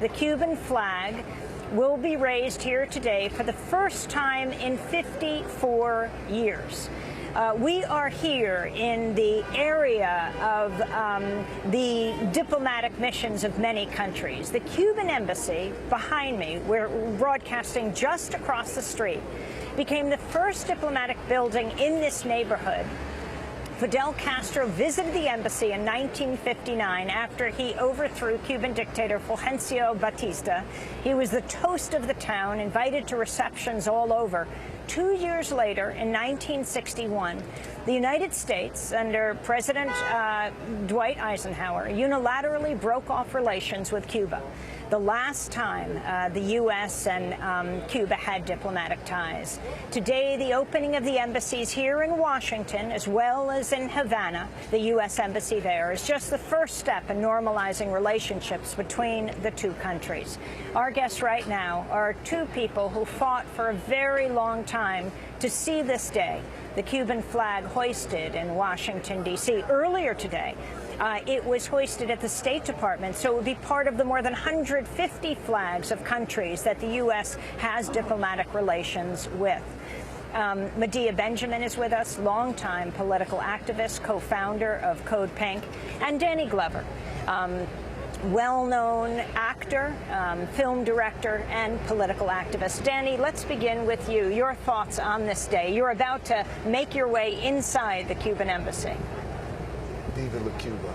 The Cuban flag will be raised here today for the first time in 54 years. We are here in the area of the diplomatic missions of many countries. The Cuban embassy behind me, we're broadcasting just across the street, became the first diplomatic building in this neighborhood. Fidel Castro visited the embassy in 1959 after he overthrew Cuban dictator Fulgencio Batista. He was the toast of the town, invited to receptions all over. 2 years later, in 1961, the United States, under President Dwight Eisenhower, unilaterally broke off relations with Cuba. The last time the U.S. and Cuba had diplomatic ties. Today, the opening of the embassies here in Washington, as well as in Havana, the U.S. embassy there, is just the first step in normalizing relationships between the two countries. Our guests right now are two people who fought for a very long time to see this day, the Cuban flag hoisted in Washington, D.C. Earlier today, it was hoisted at the State Department, so it would be part of the more than 150 flags of countries that the U.S. has diplomatic relations with. Medea Benjamin is with us, longtime political activist, co-founder of Code Pink, and Danny Glover, well-known actor, film director, and political activist. Danny, let's begin with you. Your thoughts on this day. You're about to make your way inside the Cuban embassy. Viva la Cuba.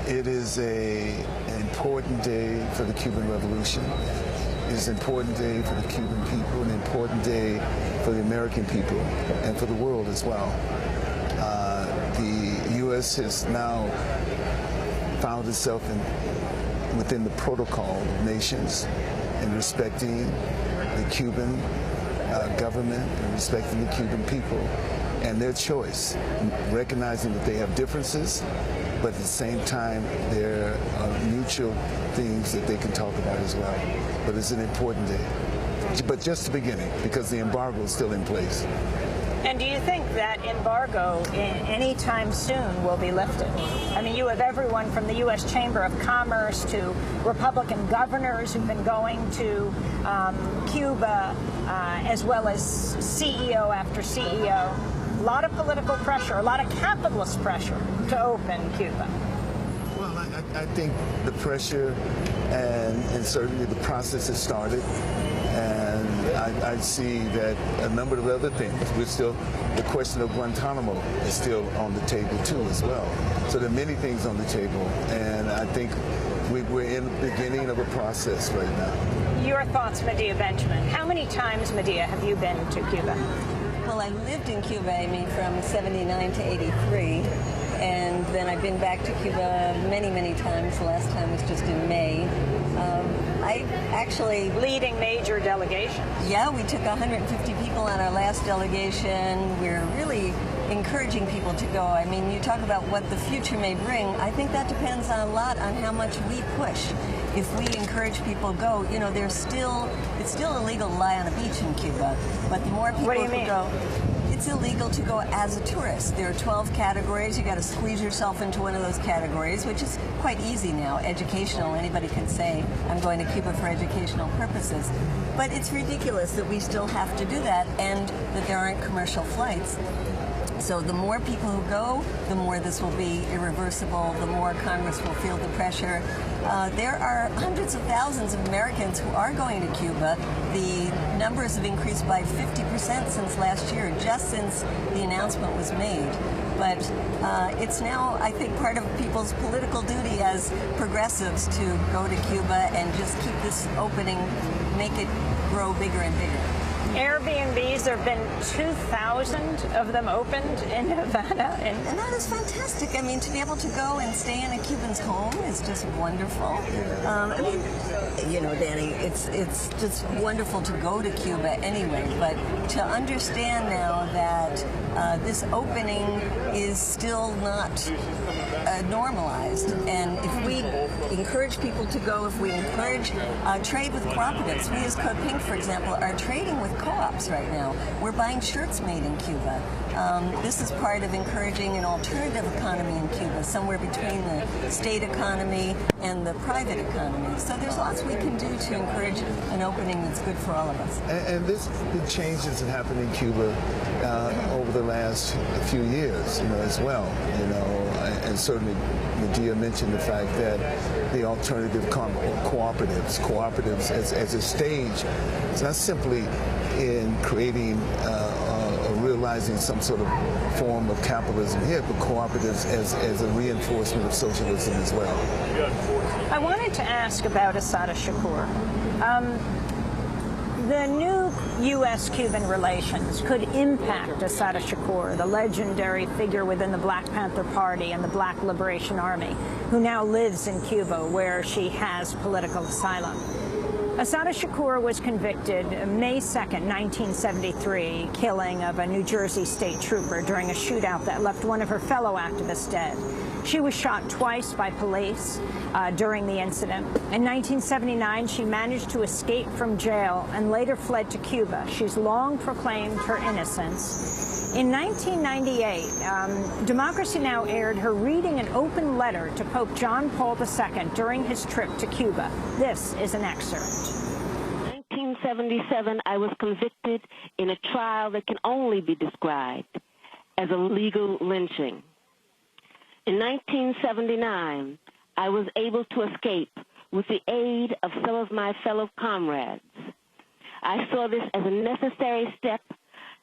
It is an important day for the Cuban Revolution. It is an important day for the Cuban people, an important day for the American people, and for the world as well. The U.S. has now found itself within the protocol of nations in respecting the Cuban government and respecting the Cuban people and their choice, recognizing that they have differences, but at the same time, there are mutual things that they can talk about as well. But it's an important day. But just the beginning, because the embargo is still in place. And do you think that embargo anytime soon will be lifted? I mean, you have everyone from the U.S. Chamber of Commerce to Republican governors who've been going to Cuba, as well as CEO after CEO. A lot of political pressure, a lot of capitalist pressure to open Cuba. Well, I think the pressure and certainly the process has started. And I see that a number of other things. The question of Guantanamo is still on the table too as well. So there are many things on the table, and I think we're in the beginning of a process right now. Your thoughts, Medea Benjamin. How many times, Medea, have you been to Cuba? Well, I lived in Cuba, from 79 to 83. And then I've been back to Cuba many, many times. The last time was just in May. I actually... Leading major delegations. Yeah, we took 150 people on our last delegation. We're really encouraging people to go. I mean, you talk about what the future may bring. I think that depends a lot on how much we push. If we encourage people to go, it's still illegal to lie on a beach in Cuba. But the more people who go... It's illegal to go as a tourist. There are 12 categories. You got to squeeze yourself into one of those categories, which is quite easy now. Educational, anybody can say, I'm going to Cuba for educational purposes. But it's ridiculous that we still have to do that and that there aren't commercial flights. So the more people who go, the more this will be irreversible, the more Congress will feel the pressure. There are hundreds of thousands of Americans who are going to Cuba. The numbers have increased by 50% since last year, just since the announcement was made. But it's now, I think, part of people's political duty as progressives to go to Cuba and just keep this opening, make it grow bigger and bigger. Airbnbs, there have been 2,000 of them opened in Havana. And that is fantastic. I mean, to be able to go and stay in a Cuban's home is just wonderful. I mean, Danny, it's just wonderful to go to Cuba anyway, but to understand now that this opening is still not normalized, and if we encourage people to go, if we encourage trade with cooperatives. We as Code Pink, for example, are trading with co-ops right now. We're buying shirts made in Cuba. This is part of encouraging an alternative economy in Cuba, somewhere between the state economy and the private economy. So there's lots we can do to encourage an opening that's good for all of us. And this, the changes that happened in Cuba over the last few years, as well, and certainly Medea mentioned the fact that the alternative cooperatives as a stage, it's not simply in creating or realizing some sort of form of capitalism here, but cooperatives as a reinforcement of socialism as well. I wanted to ask about Assata Shakur. The new U.S.-Cuban relations could impact Assata Shakur, the legendary figure within the Black Panther Party and the Black Liberation Army, who now lives in Cuba, where she has political asylum. Assata Shakur was convicted May 2nd, 1973, killing of a New Jersey state trooper during a shootout that left one of her fellow activists dead. She was shot twice by police during the incident. In 1979, she managed to escape from jail and later fled to Cuba. She's long proclaimed her innocence. In 1998, Democracy Now! Aired her reading an open letter to Pope John Paul II during his trip to Cuba. This is an excerpt. In 1977, I was convicted in a trial that can only be described as a legal lynching. In 1979, I was able to escape with the aid of some of my fellow comrades. I saw this as a necessary step,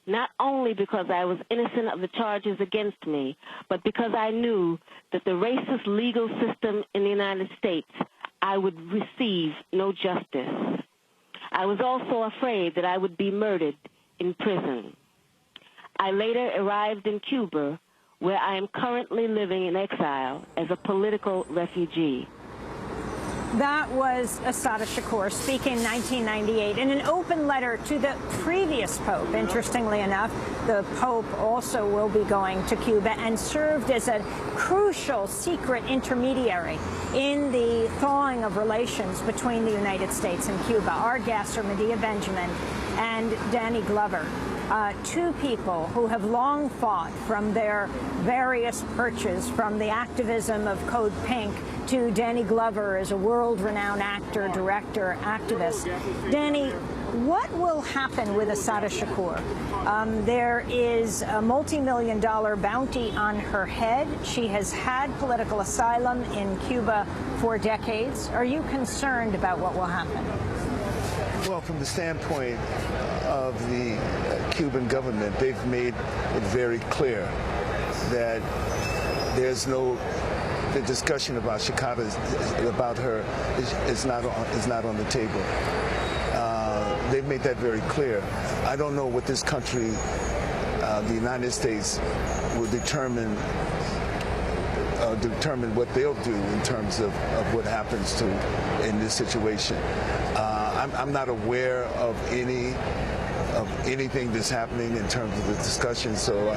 not only because I was innocent of the charges against me, but because I knew that the racist legal system in the United States, I would receive no justice. I was also afraid that I would be murdered in prison. I later arrived in Cuba, where I am currently living in exile as a political refugee. That was Assata Shakur speaking in 1998 in an open letter to the previous Pope. Interestingly enough, the Pope also will be going to Cuba and served as a crucial secret intermediary in the thawing of relations between the United States and Cuba. Our guests are Medea Benjamin and Danny Glover. Two people who have long fought from their various perches, from the activism of Code Pink to Danny Glover as a world-renowned actor, director, activist. Danny, what will happen with Assata Shakur? There is a multi-million-dollar bounty on her head. She has had political asylum in Cuba for decades. Are you concerned about what will happen? Well, from the standpoint of the Cuban government, they've made it very clear that there's no, the discussion about Shakur, about her, is not on the table. They've made that very clear. I don't know what this country, the United States, will determine what they'll do in terms of what happens to in this situation. I'm not aware of anything that's happening in terms of the discussion, so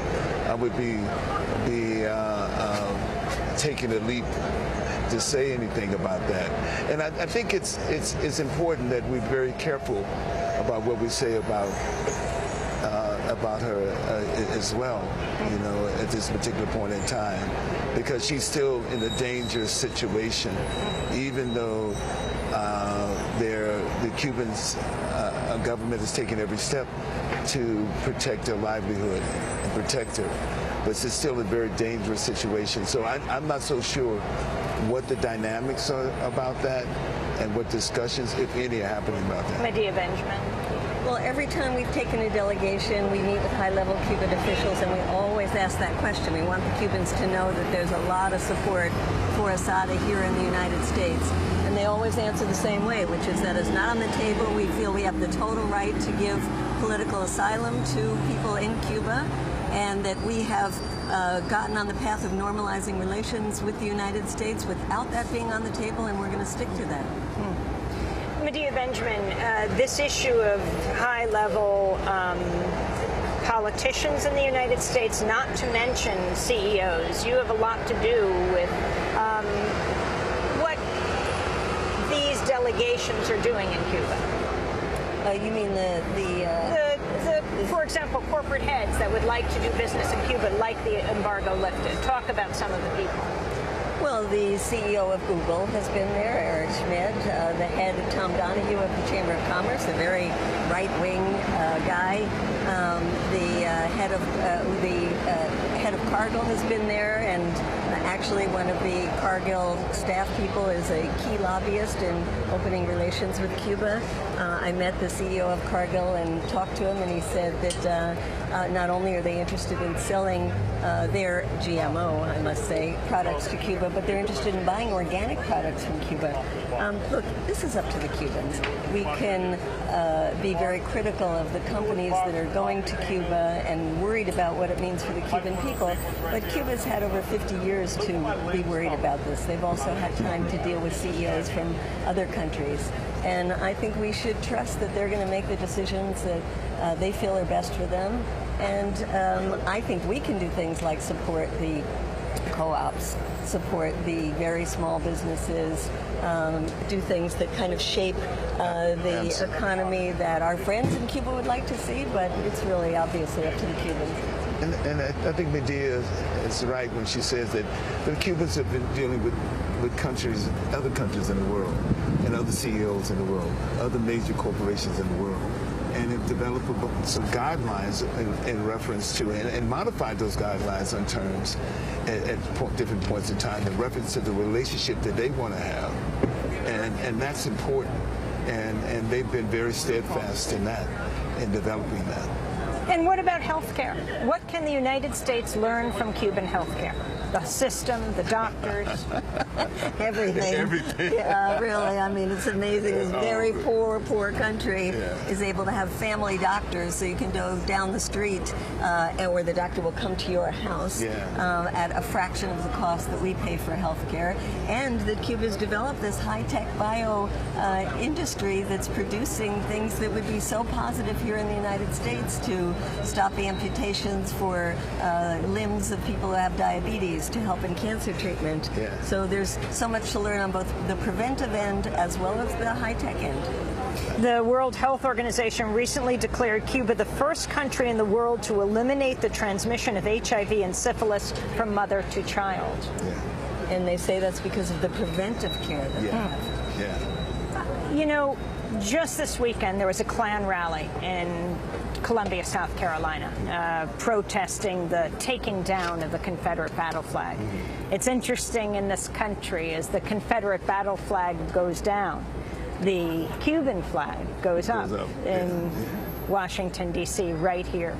I would be taking a leap to say anything about that. And I think it's important that we're very careful about what we say about her as well, at this particular point in time, because she's still in a dangerous situation, even though the Cuban government is taking every step to protect her livelihood and protect her. But it's still a very dangerous situation. So I'm not so sure what the dynamics are about that and what discussions, if any, are happening about that. Medea Benjamin. Well, every time we've taken a delegation, we meet with high-level Cuban officials, and we always ask that question. We want the Cubans to know that there's a lot of support for Assata here in the United States. And they always answer the same way, which is that it's not on the table. We feel we have the total right to give political asylum to people in Cuba, and that we have gotten on the path of normalizing relations with the United States without that being on the table, and we're going to stick to that. Medea Benjamin, this issue of high-level politicians in the United States, not to mention CEOs, you have a lot to do with delegations are doing in Cuba? You mean For example, corporate heads that would like to do business in Cuba, like the embargo lifted. Talk about some of the people. Well, the CEO of Google has been there, Eric Schmidt, the head, Tom Donahue of the Chamber of Commerce, a very right-wing guy. The head of Cargill has been there, and actually one of the Cargill staff people is a key lobbyist in opening relations with Cuba. I met the CEO of Cargill and talked to him, and he said that not only are they interested in selling their GMO, I must say, products to Cuba, but they're interested in buying organic products from Cuba. Look, this is up to the Cubans. We can be very critical of the companies that are going to Cuba and worried about what it means for the Cuban people, but Cuba's had over 50 years to be worried about this. They've also had time to deal with CEOs from other countries. And I think we should trust that they're going to make the decisions that they feel are best for them. And I think we can do things like support the co-ops, support the very small businesses, do things that kind of shape the economy that our friends in Cuba would like to see, but it's really obviously up to the Cubans. And I think Medea is right when she says that the Cubans have been dealing with countries, other countries in the world, and other CEOs in the world, other major corporations in the world, and have developed some guidelines in reference to, and modified those guidelines on terms at different points in time in reference to the relationship that they want to have. And that's important. And they've been very steadfast in that, in developing that. And what about healthcare? What can the United States learn from Cuban healthcare? The system, the doctors? Everything. Everything. Yeah, really. I mean, it's amazing. This very poor country is able to have family doctors, so you can go down the street where the doctor will come to your house at a fraction of the cost that we pay for health care. And that Cuba's developed this high-tech bio industry that's producing things that would be so positive here in the United States to stop amputations for limbs of people who have diabetes, to help in cancer treatment. Yeah. So there's so much to learn on both the preventive end as well as the high-tech end. The World Health Organization recently declared Cuba the first country in the world to eliminate the transmission of HIV and syphilis from mother to child. Yeah. And they say that's because of the preventive care that they have. Yeah. You know, just this weekend there was a Klan rally in Columbia, South Carolina, protesting the taking down of the Confederate battle flag. It's interesting in this country, as the Confederate battle flag goes down, the Cuban flag goes up in Washington, D.C., right here.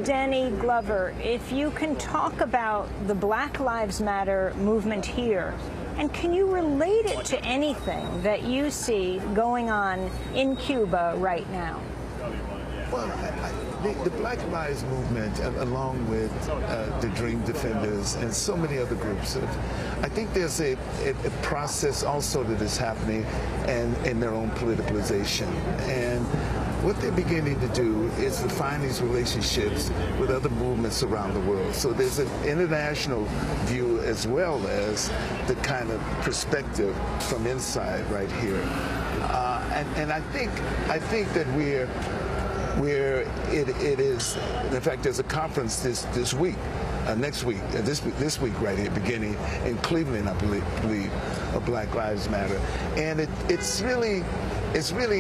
Danny Glover, if you can talk about the Black Lives Matter movement here, and can you relate it to anything that you see going on in Cuba right now? Well, the Black Lives Movement, along with the Dream Defenders and so many other groups, I think there's a process also that is happening in their own politicalization. And what they're beginning to do is to find these relationships with other movements around the world. So there's an international view as well as the kind of perspective from inside right here. And I think that where it is, in fact, there's a conference this week, next week, this week right here, beginning in Cleveland, I believe, of Black Lives Matter, and it's really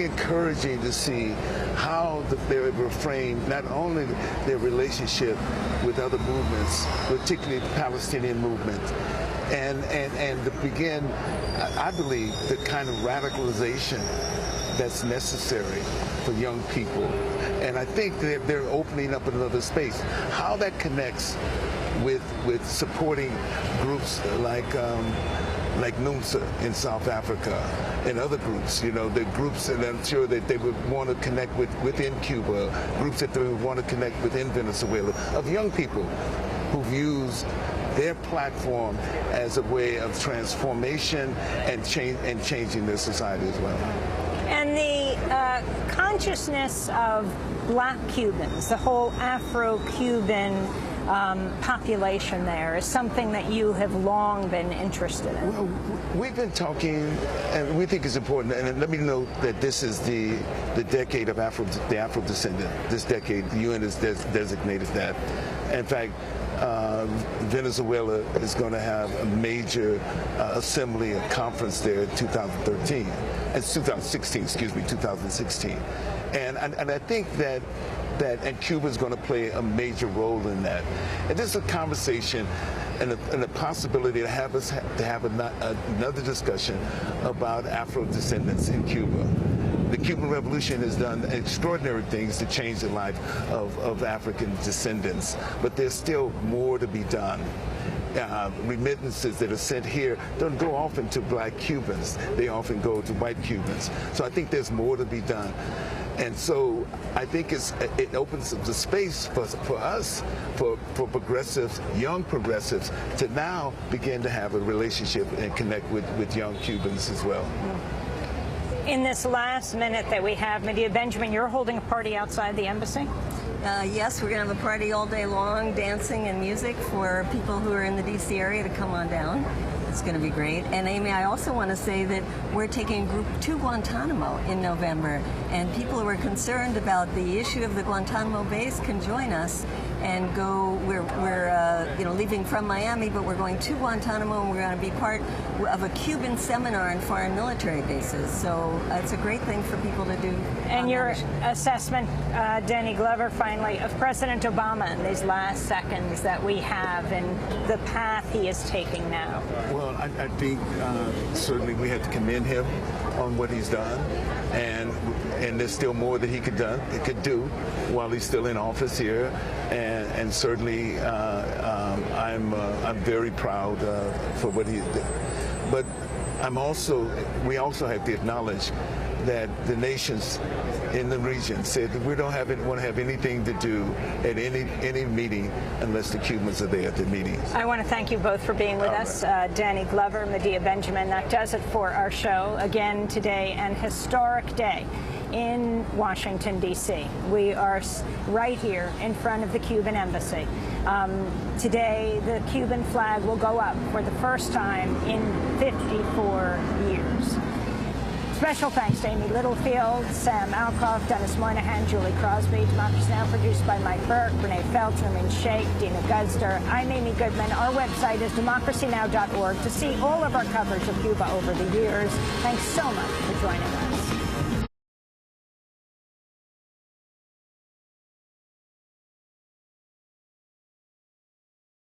encouraging to see how they're reframed, not only their relationship with other movements, particularly the Palestinian movement, and to begin, I believe, the kind of radicalization that's necessary for young people. And I think they're opening up another space. How that connects with supporting groups like NUMSA in South Africa and other groups, you know, the groups, and I'm sure that they would want to connect within Cuba, groups that they would want to connect within Venezuela, of young people who've used their platform as a way of transformation and changing their society as well. And the consciousness of Black Cubans, the whole Afro-Cuban population there is something that you have long been interested in. Well, we've been talking, and we think it's important, and let me note that this is the decade of the Afro-descendant. This decade, the UN has designated that. In fact, Venezuela is going to have a major assembly and conference there in 2013. It's 2016, excuse me, 2016. And I think that Cuba is going to play a major role in that. And this is a conversation and a possibility to have another discussion about Afro-descendants in Cuba. The Cuban Revolution has done extraordinary things to change the life of African descendants, but there's still more to be done. Remittances that are sent here don't go often to black Cubans. They often go to white Cubans. So I think there's more to be done. And so I think it opens up the space for us, for progressives, young progressives, to now begin to have a relationship and connect with young Cubans as well. In this last minute that we have, Medea Benjamin, you're holding a party outside the embassy? Yes, we're going to have a party all day long, dancing and music for people who are in the D.C. area to come on down. It's going to be great. And Amy, I also want to say that we're taking a group to Guantanamo in November, and people who are concerned about the issue of the Guantanamo base can join us and go. We're leaving from Miami, but we're going to Guantanamo, and we're going to be part of a Cuban seminar in foreign military bases. So it's a great thing for people to do. And your assessment, Danny Glover, finally, of President Obama in these last seconds that we have and the path he is taking now. Well, I think certainly we have to commend him on what he's done, and there's still more that he could do while he's still in office here, and certainly I'm very proud for what he did. But we also have to acknowledge that the nations in the region said that we don't want to have anything to do at any meeting unless the Cubans are there at the meetings. I want to thank you both for being with us. Danny Glover, Medea Benjamin. That does it for our show. Again today, an historic day in Washington, D.C. We are right here in front of the Cuban embassy. Today, the Cuban flag will go up for the first time in 54 years. Special thanks to Amy Littlefield, Sam Alcoff, Dennis Moynihan, Julie Crosby. Democracy Now! Produced by Mike Burke, Renee Feltz, Nermeen Sheikh, Dina Guzder. I'm Amy Goodman. Our website is democracynow.org to see all of our coverage of Cuba over the years. Thanks so much for joining us.